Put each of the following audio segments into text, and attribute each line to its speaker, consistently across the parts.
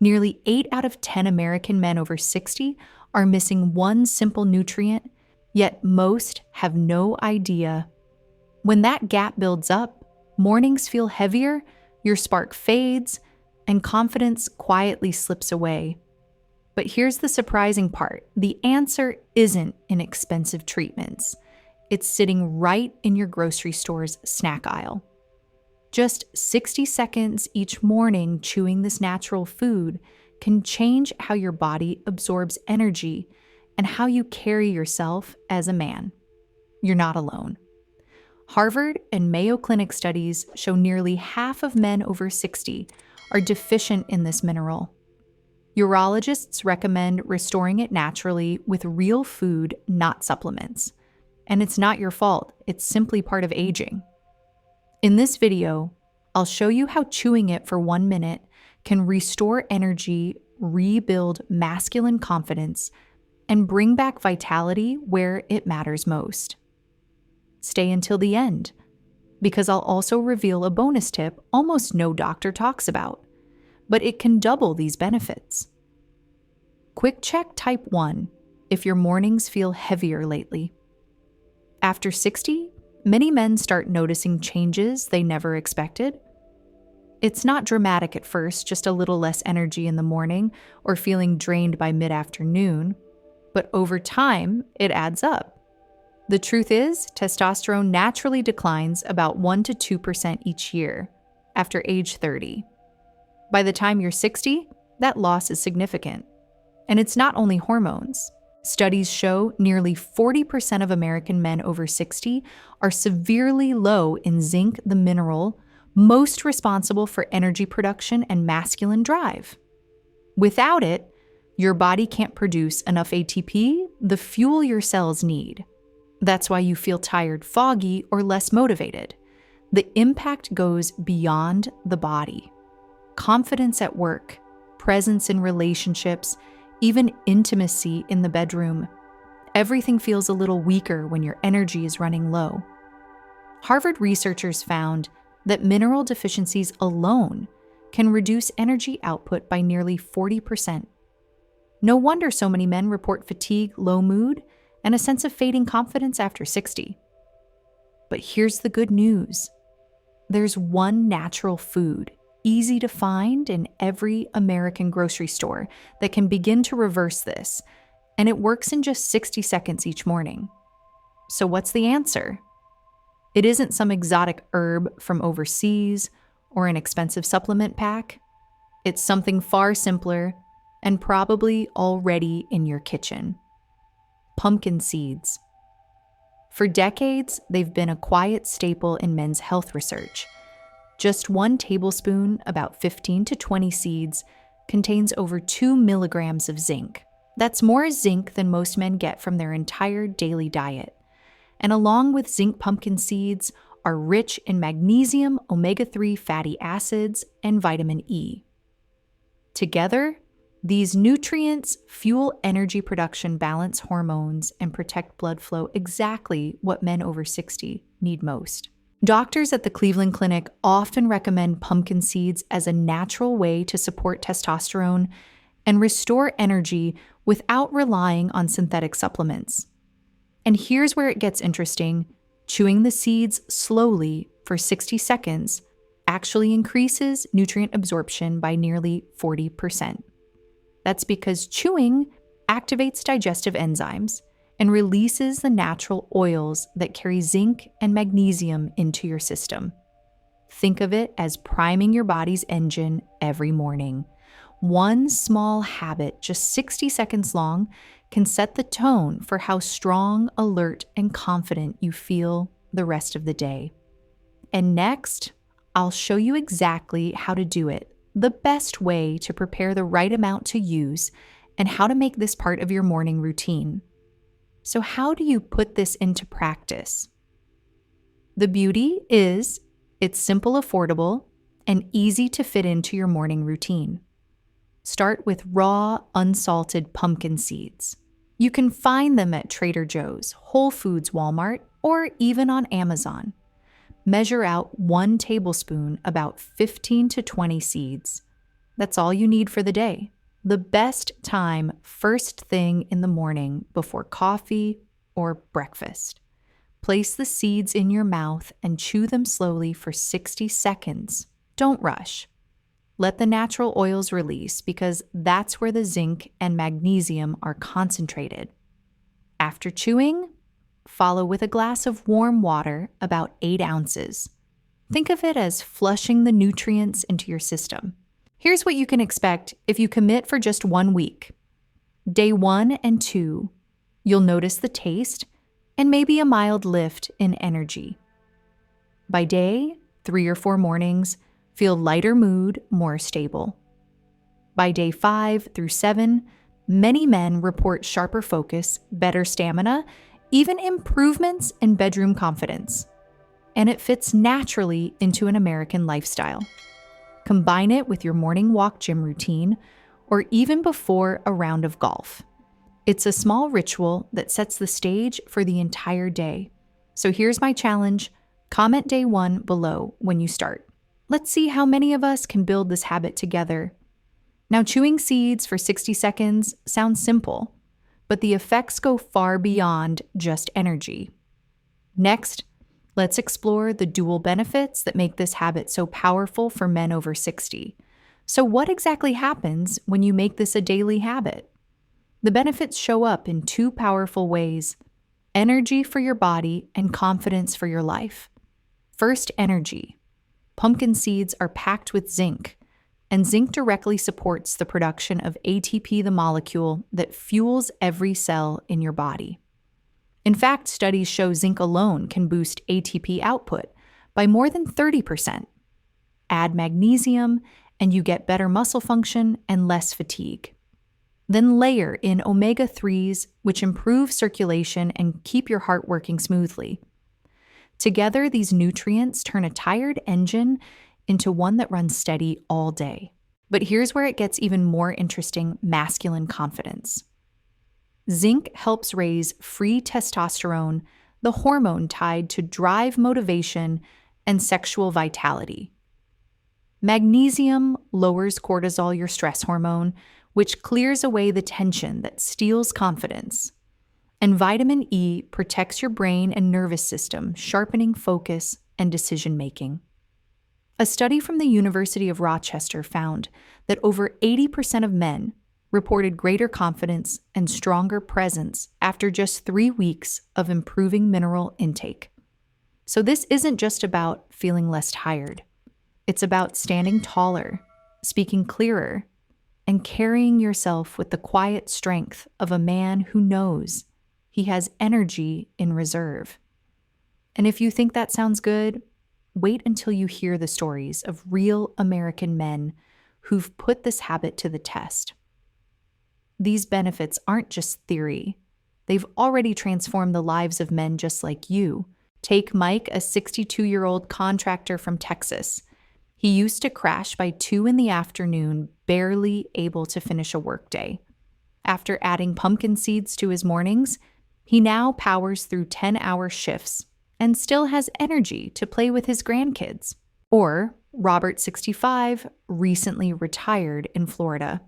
Speaker 1: Nearly 8 out of 10 American men over 60 are missing one simple nutrient, yet most have no idea. When that gap builds up, mornings feel heavier, your spark fades, and confidence quietly slips away. But here's the surprising part. The answer isn't in expensive treatments. It's sitting right in your grocery store's snack aisle. Just 60 seconds each morning chewing this natural food can change how your body absorbs energy and how you carry yourself as a man. You're not alone. Harvard and Mayo Clinic studies show nearly half of men over 60 are deficient in this mineral. Urologists recommend restoring it naturally with real food, not supplements. And it's not your fault, it's simply part of aging. In this video, I'll show you how chewing it for 1 minute can restore energy, rebuild masculine confidence, and bring back vitality where it matters most. Stay until the end, because I'll also reveal a bonus tip almost no doctor talks about, but it can double these benefits. Quick check type 1 if your mornings feel heavier lately. After 60, many men start noticing changes they never expected. It's not dramatic at first, just a little less energy in the morning or feeling drained by mid-afternoon, but over time, it adds up. The truth is, testosterone naturally declines about 1 to 2% each year after age 30. By the time you're 60, that loss is significant. And it's not only hormones. Studies show nearly 40% of American men over 60 are severely low in zinc, the mineral most responsible for energy production and masculine drive. Without it, your body can't produce enough ATP, the fuel your cells need. That's why you feel tired, foggy, or less motivated. The impact goes beyond the body. Confidence at work, presence in relationships, even intimacy in the bedroom. Everything feels a little weaker when your energy is running low. Harvard researchers found that mineral deficiencies alone can reduce energy output by nearly 40%. No wonder so many men report fatigue, low mood, and a sense of fading confidence after 60. But here's the good news. There's one natural food, easy to find in every American grocery store, that can begin to reverse this, and it works in just 60 seconds each morning. So what's the answer? It isn't some exotic herb from overseas or an expensive supplement pack. It's something far simpler and probably already in your kitchen. Pumpkin seeds. For decades, they've been a quiet staple in men's health research. Just 1 tablespoon, about 15 to 20 seeds, contains over 2 milligrams of zinc. That's more zinc than most men get from their entire daily diet. And along with zinc, pumpkin seeds are rich in magnesium, omega-3 fatty acids, and vitamin E. Together, these nutrients fuel energy production, balance hormones, and protect blood flow, exactly what men over 60 need most. Doctors at the Cleveland Clinic often recommend pumpkin seeds as a natural way to support testosterone and restore energy without relying on synthetic supplements. And here's where it gets interesting. Chewing the seeds slowly for 60 seconds actually increases nutrient absorption by nearly 40%. That's because chewing activates digestive enzymes and releases the natural oils that carry zinc and magnesium into your system. Think of it as priming your body's engine every morning. One small habit, just 60 seconds long, can set the tone for how strong, alert, and confident you feel the rest of the day. And next, I'll show you exactly how to do it, the best way to prepare the right amount to use, and how to make this part of your morning routine. So how do you put this into practice? The beauty is it's simple, affordable, and easy to fit into your morning routine. Start with raw, unsalted pumpkin seeds. You can find them at Trader Joe's, Whole Foods, Walmart, or even on Amazon. Measure out 1 tablespoon, about 15 to 20 seeds. That's all you need for the day. The best time, first thing in the morning before coffee or breakfast. Place the seeds in your mouth and chew them slowly for 60 seconds. Don't rush. Let the natural oils release because that's where the zinc and magnesium are concentrated. After chewing, follow with a glass of warm water, about 8 ounces. Think of it as flushing the nutrients into your system. Here's what you can expect if you commit for just 1 week. Day 1 and 2, you'll notice the taste and maybe a mild lift in energy. By day 3 or 4 mornings, feel lighter mood, more stable. By day 5 through 7, many men report sharper focus, better stamina, even improvements in bedroom confidence. And it fits naturally into an American lifestyle. Combine it with your morning walk gym routine, or even before a round of golf. It's a small ritual that sets the stage for the entire day. So here's my challenge. Comment day 1 below when you start. Let's see how many of us can build this habit together. Now, chewing seeds for 60 seconds sounds simple, but the effects go far beyond just energy. Next, let's explore the dual benefits that make this habit so powerful for men over 60. So what exactly happens when you make this a daily habit? The benefits show up in 2 powerful ways: energy for your body and confidence for your life. First, energy. Pumpkin seeds are packed with zinc, and zinc directly supports the production of ATP, the molecule that fuels every cell in your body. In fact, studies show zinc alone can boost ATP output by more than 30%. Add magnesium, and you get better muscle function and less fatigue. Then layer in omega-3s, which improve circulation and keep your heart working smoothly. Together, these nutrients turn a tired engine into one that runs steady all day. But here's where it gets even more interesting: masculine confidence. Zinc helps raise free testosterone, the hormone tied to drive, motivation, and sexual vitality. Magnesium lowers cortisol, your stress hormone, which clears away the tension that steals confidence. And vitamin E protects your brain and nervous system, sharpening focus and decision-making. A study from the University of Rochester found that over 80% of men reported greater confidence and stronger presence after just 3 weeks of improving mineral intake. So this isn't just about feeling less tired. It's about standing taller, speaking clearer, and carrying yourself with the quiet strength of a man who knows he has energy in reserve. And if you think that sounds good, wait until you hear the stories of real American men who've put this habit to the test. These benefits aren't just theory. They've already transformed the lives of men just like you. Take Mike, a 62-year-old contractor from Texas. He used to crash by 2 p.m, barely able to finish a workday. After adding pumpkin seeds to his mornings, he now powers through 10-hour shifts and still has energy to play with his grandkids. Or Robert, 65, recently retired in Florida.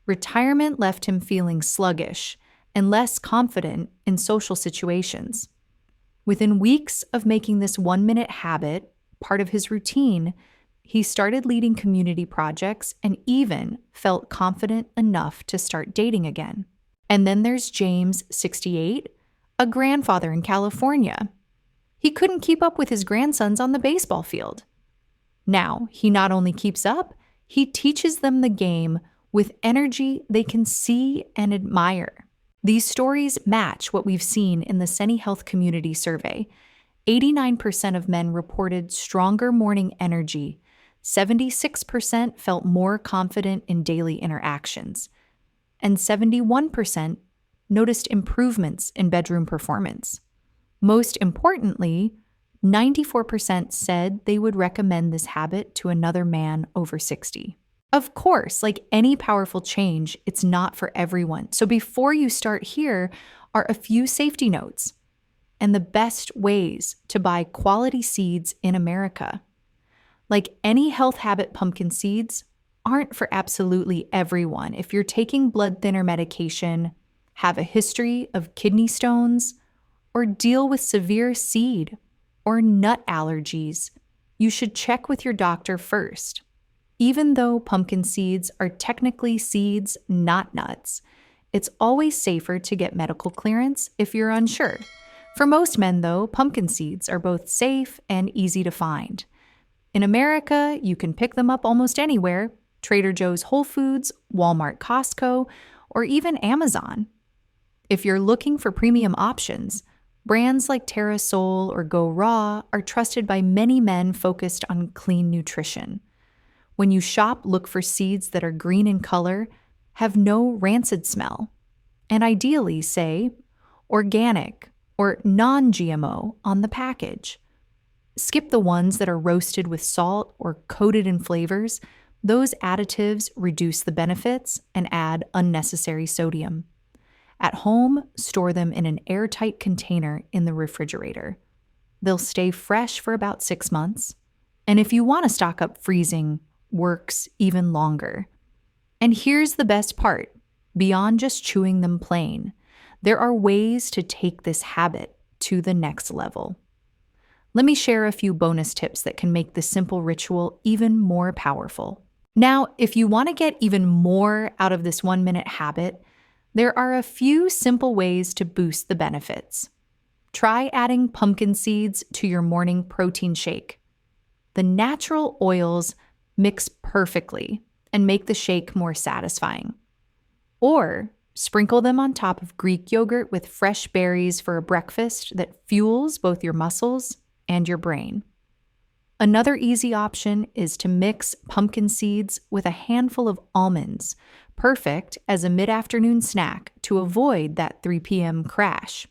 Speaker 1: Retirement left him feeling sluggish and less confident in social situations. Within weeks of making this 1-minute habit part of his routine, he started leading community projects and even felt confident enough to start dating again. And then there's James, 68, a grandfather in California. He couldn't keep up with his grandsons on the baseball field. Now, he not only keeps up, he teaches them the game with energy they can see and admire. These stories match what we've seen in the SeniHealth community survey. 89% of men reported stronger morning energy. 76% felt more confident in daily interactions. And 71% noticed improvements in bedroom performance. Most importantly, 94% said they would recommend this habit to another man over 60. Of course, like any powerful change, it's not for everyone. So before you start, here are a few safety notes and the best ways to buy quality seeds in America. Like any health habit pumpkin seeds, aren't for absolutely everyone. If you're taking blood thinner medication, have a history of kidney stones, or deal with severe seed or nut allergies, you should check with your doctor first. Even though pumpkin seeds are technically seeds, not nuts, it's always safer to get medical clearance if you're unsure. For most men, though, pumpkin seeds are both safe and easy to find. In America, you can pick them up almost anywhere: Trader Joe's, Whole Foods, Walmart, Costco, or even Amazon. If you're looking for premium options, brands like Terra Soul or Go Raw are trusted by many men focused on clean nutrition. When you shop, look for seeds that are green in color, have no rancid smell, and ideally say organic or non-GMO on the package. Skip the ones that are roasted with salt or coated in flavors. Those additives reduce the benefits and add unnecessary sodium. At home, store them in an airtight container in the refrigerator. They'll stay fresh for about 6 months. And if you want to stock up, freezing works even longer. And here's the best part. Beyond just chewing them plain, there are ways to take this habit to the next level. Let me share a few bonus tips that can make this simple ritual even more powerful. Now, if you want to get even more out of this 1-minute habit, there are a few simple ways to boost the benefits. Try adding pumpkin seeds to your morning protein shake. The natural oils mix perfectly and make the shake more satisfying. Or sprinkle them on top of Greek yogurt with fresh berries for a breakfast that fuels both your muscles and your brain. Another easy option is to mix pumpkin seeds with a handful of almonds, perfect as a mid-afternoon snack to avoid that 3 p.m. crash.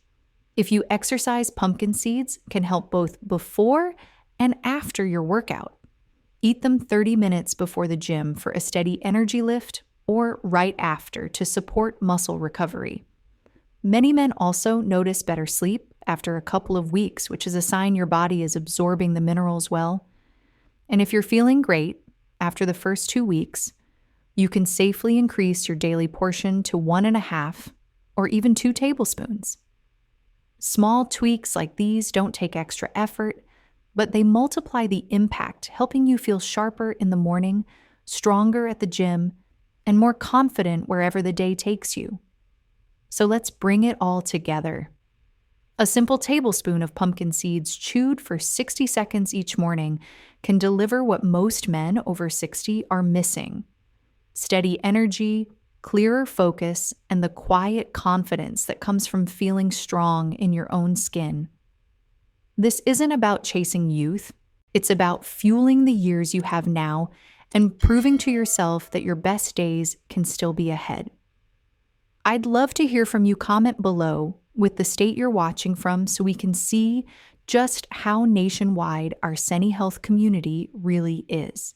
Speaker 1: If you exercise, pumpkin seeds can help both before and after your workout. Eat them 30 minutes before the gym for a steady energy lift, or right after to support muscle recovery. Many men also notice better sleep after a couple of weeks, which is a sign your body is absorbing the minerals well. And if you're feeling great after the first 2 weeks, you can safely increase your daily portion to 1.5 or even 2 tablespoons. Small tweaks like these don't take extra effort, but they multiply the impact, helping you feel sharper in the morning, stronger at the gym, and more confident wherever the day takes you. So let's bring it all together. A simple tablespoon of pumpkin seeds chewed for 60 seconds each morning can deliver what most men over 60 are missing: steady energy, clearer focus, and the quiet confidence that comes from feeling strong in your own skin. This isn't about chasing youth. It's about fueling the years you have now and proving to yourself that your best days can still be ahead. I'd love to hear from you. Comment below with the state you're watching from so we can see just how nationwide our SeniHealth community really is.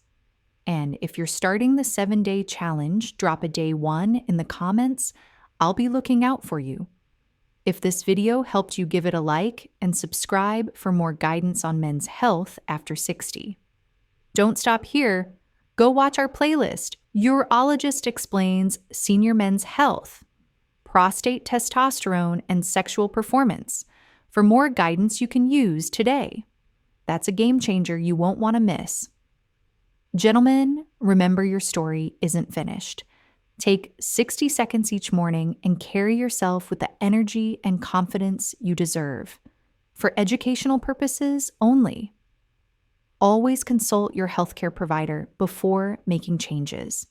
Speaker 1: And if you're starting the 7-day challenge, drop a day 1 in the comments. I'll be looking out for you. If this video helped you, give it a like and subscribe for more guidance on men's health after 60. Don't stop here. Go watch our playlist, Urologist Explains Senior Men's Health, Prostate, Testosterone, and Sexual Performance, for more guidance you can use today. That's a game changer you won't want to miss. Gentlemen, remember, your story isn't finished. Take 60 seconds each morning and carry yourself with the energy and confidence you deserve. For educational purposes only. Always consult your healthcare provider before making changes.